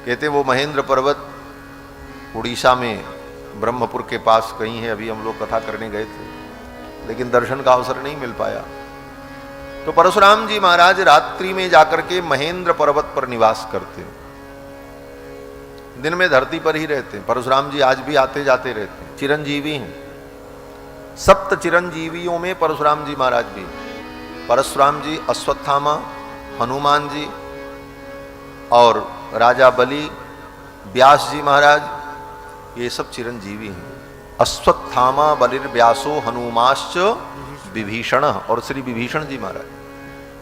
कहते वो महेंद्र पर्वत उड़ीसा में ब्रह्मपुर के पास कहीं है। अभी हम लोग कथा करने गए थे, लेकिन दर्शन का अवसर नहीं मिल पाया। तो परशुराम जी महाराज रात्रि में जाकर के महेंद्र पर्वत पर निवास करते हैं, दिन में धरती पर ही रहते हैं। परशुराम जी आज भी आते जाते रहते हैं, चिरंजीवी हैं। सप्त चिरंजीवियों में परशुराम जी महाराज भी। परशुराम जी, अश्वत्थामा, हनुमान जी और राजा बलि, व्यास जी महाराज, ये सब चिरंजीवी हैं। अश्वत्थामा बलिर्व्यासो हनुमाश्च विभीषण, और श्री विभीषण जी महाराज।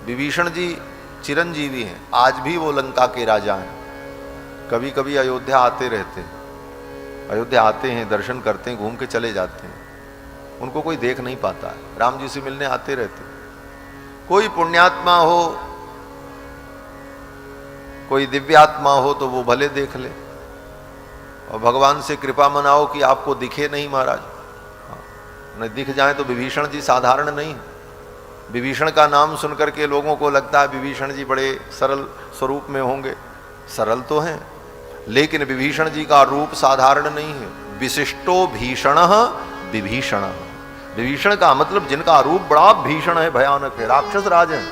विभीषण जी चिरंजीवी हैं, आज भी वो लंका के राजा हैं। कभी कभी अयोध्या आते रहते हैं, अयोध्या आते हैं, दर्शन करते हैं, घूम के चले जाते हैं। उनको कोई देख नहीं पाता है। राम जी से मिलने आते रहते हैं। कोई पुण्यात्मा हो, कोई दिव्यात्मा हो तो वो भले देख ले, और भगवान से कृपा मनाओ कि आपको दिखे नहीं महाराज। नहीं दिख जाए तो विभीषण जी साधारण नहीं। विभीषण का नाम सुनकर के लोगों को लगता है विभीषण जी बड़े सरल स्वरूप में होंगे। सरल तो हैं, लेकिन विभीषण जी का रूप साधारण नहीं है। विशिष्टो भीषण विभीषण। विभीषण का मतलब जिनका रूप बड़ा भीषण है, भयानक है, राक्षस राज है।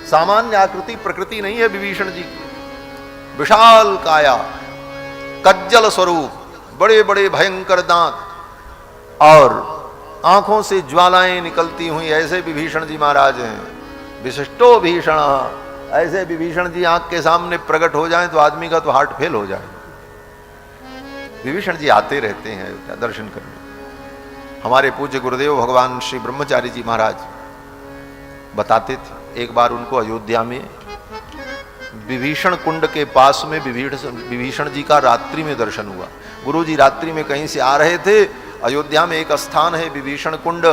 सामान्य आकृति प्रकृति नहीं है विभीषण जी की। विशाल काया, कज्जल स्वरूप, बड़े बड़े भयंकर दांत और आंखों से ज्वालाएं निकलती हुई, ऐसे विभीषण जी महाराज हैं। विशिष्टो भीषण। ऐसे विभीषण जी आंख के सामने प्रकट हो जाएं तो आदमी का तो हार्ट फेल हो जाए। विभीषण जी आते रहते हैं दर्शन करने। हमारे पूज्य गुरुदेव भगवान श्री ब्रह्मचारी जी महाराज बताते थे, एक बार उनको अयोध्या में विभीषण कुंड के पास में विभीषण जी का रात्रि में दर्शन हुआ। गुरु जी रात्रि में कहीं से आ रहे थे। अयोध्या में एक स्थान है विभीषण कुंड,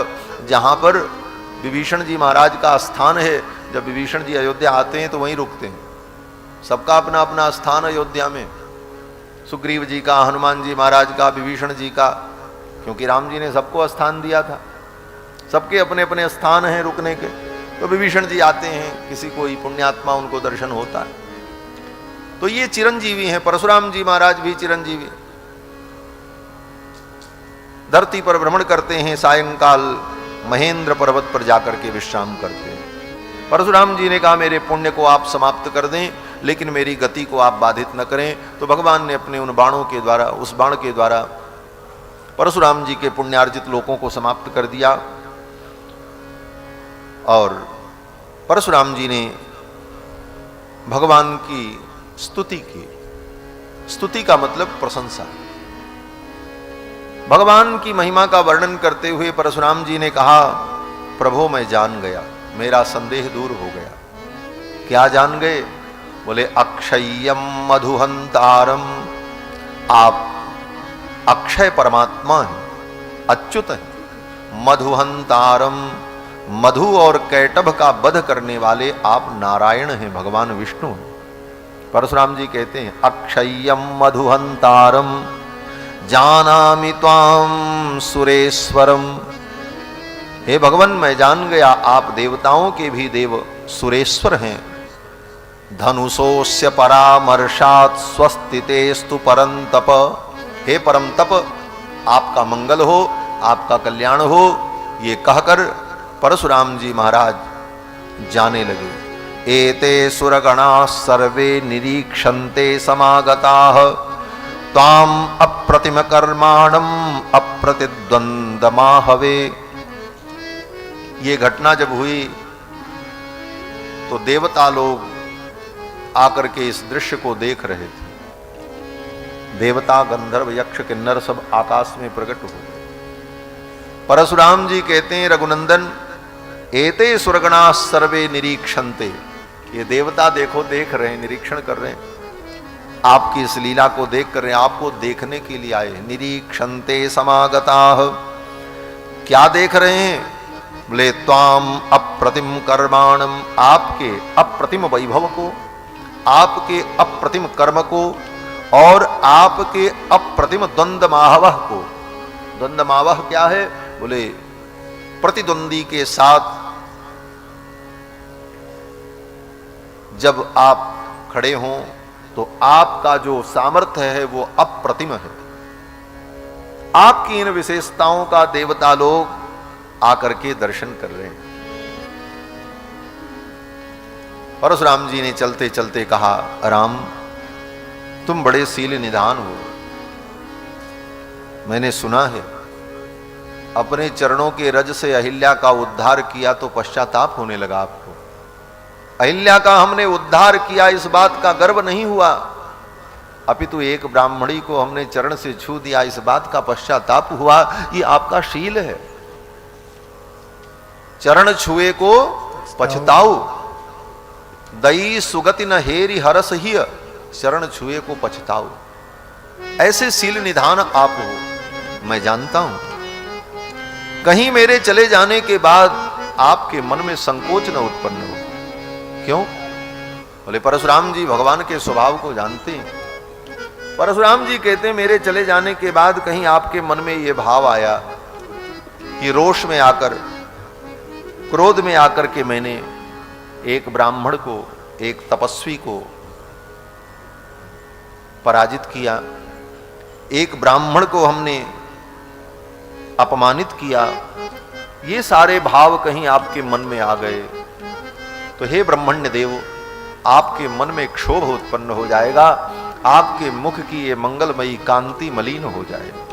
जहां पर विभीषण जी महाराज का स्थान है। जब विभीषण जी अयोध्या आते हैं तो वहीं रुकते हैं। सबका अपना अपना स्थान अयोध्या में, सुग्रीव जी का, हनुमान जी महाराज का, विभीषण जी का, क्योंकि राम जी ने सबको स्थान दिया था। सबके अपने अपने स्थान हैं रुकने के। तो विभीषण जी आते हैं, किसी कोई पुण्यात्मा उनको दर्शन होता है। तो ये चिरंजीवी हैं। परशुराम जी महाराज भी चिरंजीवी, धरती पर भ्रमण करते हैं, सायंकाल महेंद्र पर्वत पर जाकर के विश्राम करते हैं। परशुराम जी ने कहा मेरे पुण्य को आप समाप्त कर दें, लेकिन मेरी गति को आप बाधित न करें। तो भगवान ने अपने उन बाणों के द्वारा, उस बाण के द्वारा परशुराम जी के पुण्यार्जित लोकों को समाप्त कर दिया। और परशुराम जी ने भगवान की स्तुति की। स्तुति का मतलब प्रशंसा। भगवान की महिमा का वर्णन करते हुए परशुराम जी ने कहा, प्रभु मैं जान गया, मेरा संदेह दूर हो गया। क्या जान गए? बोले अक्षय्यम मधुहंतारम, आप अक्षय परमात्मा हैं, अच्युत हैं। मधुहंतारम, मधु और कैटभ का वध करने वाले आप नारायण हैं, भगवान विष्णु हैं। परशुराम जी कहते हैं अक्षय्यम मधुहंतारम जानामि त्वाम सुरेश्वरम। हे भगवान मैं जान गया आप देवताओं के भी देव सुरेश्वर हैं। धनुषोस्य परामर्शात् स्वस्तितेस्तु परम तप। हे परम तप, आपका मंगल हो, आपका कल्याण हो। ये कहकर परशुराम जी महाराज जाने लगे। एते सुरगणा सर्वे निरीक्षन्ते समागताः त्वाम अप्रतिम कर्माणम अप्रतिद्वंदमाहवे। ये घटना जब हुई तो देवता लोग आकर के इस दृश्य को देख रहे थे। देवता, गंधर्व, यक्ष, किन्नर सब आकाश में प्रकट हो गए। परशुराम जी कहते हैं रघुनंदन, एते सुरगणा सर्वे निरीक्षन्ते। ये देवता देखो देख रहे हैं, निरीक्षण कर रहे हैं, आपकी इस लीला को देख कर रहे हैं, आपको देखने के लिए आए। निरीक्षन्ते समागताः, क्या देख रहे हैं? बोले त्वाम अप्रतिम कर्माणम, आपके अप्रतिम वैभव को, आपके अप्रतिम कर्म को और आपके अप्रतिम द्वंद्वमाहवह को। द्वंद्वमावह क्या है? बोले प्रतिद्वंदी के साथ जब आप खड़े हों तो आपका जो सामर्थ्य है वो अप्रतिम है। आपकी इन विशेषताओं का देवता लोग आकर के दर्शन कर रहे हैं। परशुराम जी ने चलते चलते कहा, राम तुम बड़े शील निधान हो। मैंने सुना है अपने चरणों के रज से अहिल्या का उद्धार किया तो पश्चाताप होने लगा आपको। अहिल्या का हमने उद्धार किया इस बात का गर्व नहीं हुआ, अपितु एक ब्राह्मणी को हमने चरण से छू दिया इस बात का पश्चाताप हुआ। ये आपका शील है। चरण छुए को पछताओ, दई सुगति न हेरी हरस ही, चरण छुए को पछताओ। ऐसे शील निधान आप हो, मैं जानता हूं। कहीं मेरे चले जाने के बाद आपके मन में संकोच न उत्पन्न हो। क्यों? बोले परशुराम जी भगवान के स्वभाव को जानते हैं। परशुराम जी कहते हैं मेरे चले जाने के बाद कहीं आपके मन में यह भाव आया कि रोष में आकर, क्रोध में आकर के मैंने एक ब्राह्मण को, एक तपस्वी को पराजित किया, एक ब्राह्मण को हमने अपमानित किया। ये सारे भाव कहीं आपके मन में आ गए तो हे ब्रह्मण्य देव, आपके मन में क्षोभ उत्पन्न हो जाएगा, आपके मुख की ये मंगलमयी कांति मलिन हो जाएगी।